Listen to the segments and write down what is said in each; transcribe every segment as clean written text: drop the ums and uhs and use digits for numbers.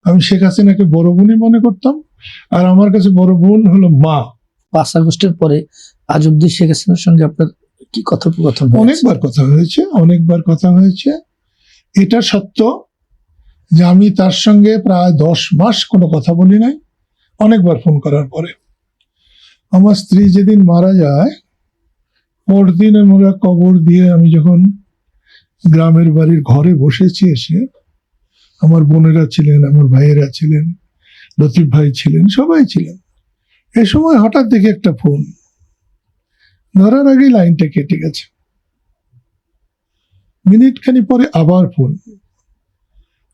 আমি শেখ হাসিনাকে বড় বোনই মনে করতাম, আর আমার কাছে বড় বোন হলো মা। 5 আগস্টের পরে আজ অব্দি শেখ হাসিনার সঙ্গে আপনার কি কথোপকথন হয়েছে? অনেকবার কথা হয়েছে। এটা সত্য যে আমি তার সঙ্গে প্রায় 10 মাস কোনো কথা বলি নাই, অনেকবার ফোন করার পরে। আমার স্ত্রী যেদিন মারা যায়, পরদিন আমরা কবর দিয়ে আমি যখন গ্রামের বাড়ির ঘরে বসেছি, এসে আমার বোনেরা ছিলেন, আমার ভাইয়েরা ছিলেন, লতিফ ভাই ছিলেন, সবাই ছিলেন। এ সময় হঠাৎ দেখি একটা ফোন, ধরার আগেই লাইনটা কেটে গেছে। মিনিট খানি পরে আবার ফোন।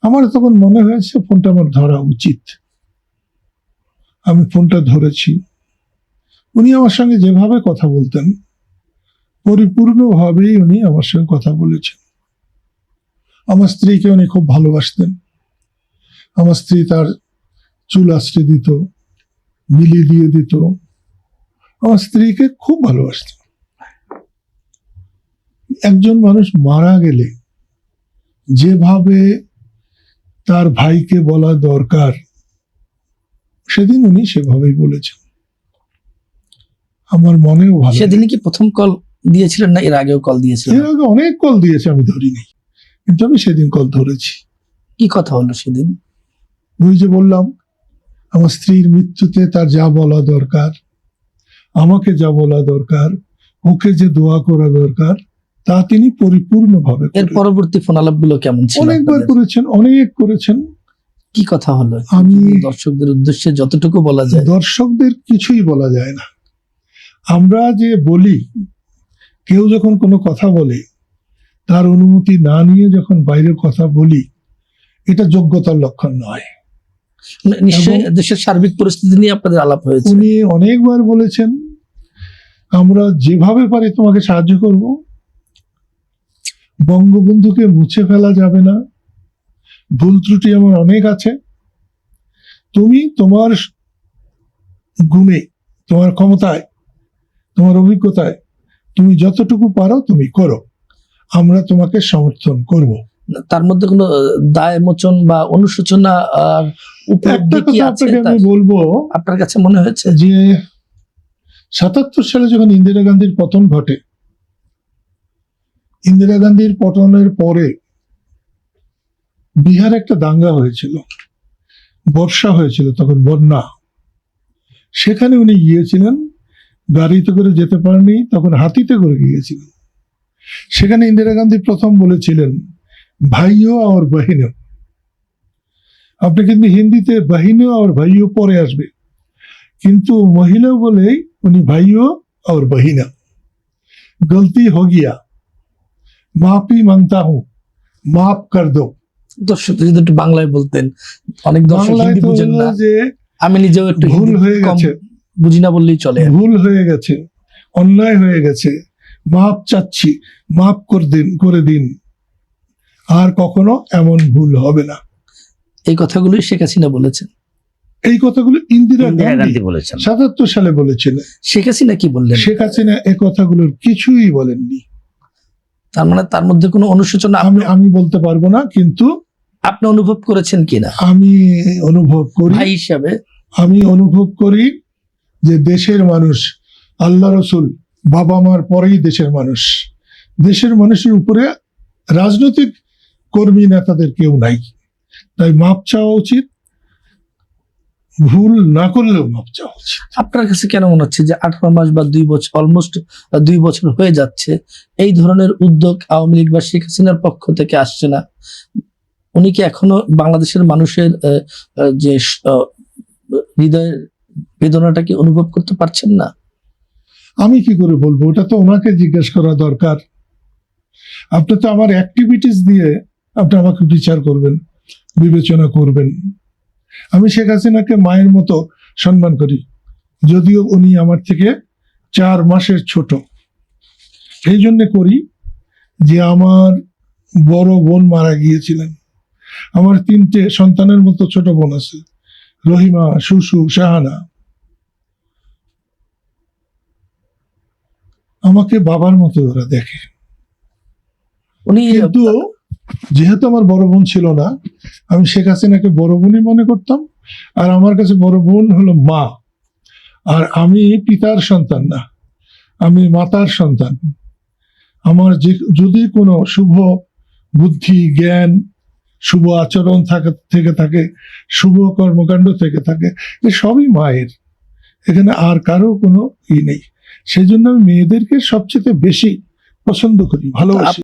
আমার তখন মনে হয়েছে ফোনটা আমার ধরা উচিত। আমি ফোনটা ধরেছি। উনি আমার সঙ্গে যেভাবে কথা বলতেন, পরিপূর্ণভাবেই উনি আমার সঙ্গে কথা বলেছেন। আমার স্ত্রীকে উনি খুব ভালোবাসতেন। আমার স্ত্রী তার চুল আঁচড়ে দিত, বিলি দিয়ে দিত। আমার স্ত্রীকে খুব ভালোবাসতেন। একজন মানুষ মারা গেলে যেভাবে তার ভাইকে বলা দরকার, সেদিন উনি সেভাবেই বলেছেন। আমার মনেও ভালো। সেদিনই কি প্রথম কল দিয়েছিলেন না এর আগেও কল দিয়েছিলেন? এর আগে অনেক কল দিয়েছে, আমি ধরিনি, কিন্তু আমি সেদিন কল ধরেছি। কি কথা হলো সেদিন? ওই যে বললাম, আমার স্ত্রীর মৃত্যুতে তার যা বলা দরকার, আমাকে যা বলা দরকার, ওকে যে দোয়া করা দরকার, তা তিনি পরিপূর্ণভাবে। এর পরবর্তী ফোন আলাপগুলো কেমন ছিল? অনেকবার করেছেন, অনেক করেছেন। কি কথা হলো? আমি দর্শকদের উদ্দেশ্যে যতটুকু বলা যায়। দর্শকদের কিছুই বলা যায় না। আমরা যে বলি, কেউ যখন কোনো কথা বলে, তার অনুমতি না নিয়ে যখন বাইরের কথা বলি, এটা যোগ্যতার লক্ষণ নয়। নিশ্চয়ই দেশের সার্বিক পরিস্থিতি নিয়ে আপনাদের আলাপ হয়েছে। উনি অনেকবার বলেছেন, আমরা যেভাবে পারি তোমাকে সাহায্য করব। বঙ্গবন্ধুকে মুছে ফেলা যাবে না, ভুল ত্রুটি আমার অনেক আছে। তুমি তোমার গুণে, তোমার ক্ষমতায়, তোমার অভিজ্ঞতায় তুমি যতটুকু পারো তুমি করো, আমরা তোমাকে সমর্থন করব। তার মধ্যে কোনো দায় মোচন বা অনুশোচনা একটা কথা আপনাকে আমি বলবো, আপনার কাছে মনে হয়েছে যে 77 সালে যখন ইন্দিরা গান্ধীর পতন ঘটে, ইন্দিরা গান্ধীর পতনের পরে বিহারে একটা দাঙ্গা হয়েছিল, বর্ষা হয়েছিল, তখন বন্যা। সেখানে উনি গিয়েছিলেন, গাড়িতে করে যেতে পারেননি, তখন হাতিতে করে গিয়েছিলেন। সেখানে ইন্দিরা গান্ধী প্রথম বলেছিলেন, ভাইও আর বহিনো। আপনি কিন্তু হিন্দিতে বহিনো আর ভাইও পরে আসবে, কিন্তু মহিলা বলেই উনি ভাইও আর বহিনা। গলতি হো গিয়া, মাফি মাংতা হুঁ, মাফ কর দো। দর্শক যদি একটু বাংলায় বলতেন। অনেক দর্শক হিন্দি বুঝেন না, যে আমি নিজেও একটু ভুল হয়ে গেছে, বুঝি না বললেই চলে। ভুল হয়ে গেছে, অন্যায় হয়ে গেছে, মাপ চাচ্ছি, মাপ করে দিন, আর কখনো এমন ভুল হবে না। এই কথাগুলো শেখ হাসিনা বলেছেন। এই কথাগুলো ইন্দিরা গান্ধী বলেছেন, 77 সালে বলেছিলেন। শেখ হাসিনা কি বললেন? শেখ হাসিনা এই কথাগুলোর কিছুই বলেননি। তার মানে তার মধ্যে কোনো অনুশোচনা আমি বলতে পারবো না, কিন্তু আপনি অনুভব করেছেন কিনা? আমি অনুভব করি, ভাই হিসাবে আমি অনুভব করি যে দেশের মানুষ, আল্লাহ রসুল, বাবা মার পরেই দেশের মানুষ। দেশের মানুষের উপরে রাজনৈতিক কর্মী নেতাদের কেউ নাই, তাই মাপ চাওয়া উচিত, ভুল না করলেও মাপ চাওয়া উচিত। আপনার কাছে কেন মনে হচ্ছে যে 18 মাস বা 2 বছর, অলমোস্ট 2 বছর হয়ে যাচ্ছে, এই ধরনের উদ্যোগ আওয়ামী লীগ বা শেখ হাসিনার পক্ষ থেকে আসছে না? উনি কি এখনো বাংলাদেশের মানুষের যে হৃদয়ের বেদনাটাকে অনুভব করতে পারছেন না? আমি কি করে বলবো? ওটা তো ওনাকে জিজ্ঞেস করা দরকার। আপনি তো আমার অ্যাক্টিভিটিস দিয়ে আপনি আমাকে বিচার করবেন, বিবেচনা করবেন। আমি শেখ হাসিনাকে মায়ের মতো সম্মান করি, যদিও উনি আমার থেকে 4 মাসের ছোট। এই জন্য করি যে আমার বড় বোন মারা গিয়েছিলেন। আমার 3টে সন্তানের মতো ছোট বোন আছে, রহিমা, সুসু, শাহানা। আমাকে বাবার মতো ওরা দেখে। উনি কিন্তু যেহেতু আমার বড় বোন ছিল না, আমি শেখ হাসিনাকে বড় বোনই মনে করতাম। আর আমার কাছে বড় বোন হলো মা, আর আমি পিতার সন্তান না, আমি মাতার সন্তান। আমার যদি কোনো শুভ বুদ্ধি, জ্ঞান, শুভ আচরণ থেকে থাকে, শুভ কর্মকাণ্ড থেকে থাকে, এ সবই মায়ের। এখানে আর কারো কোনো ই নেই। সেই জন্য আমি মেয়েদেরকে সবচেয়ে বেশি পছন্দ করি, ভালোবাসি।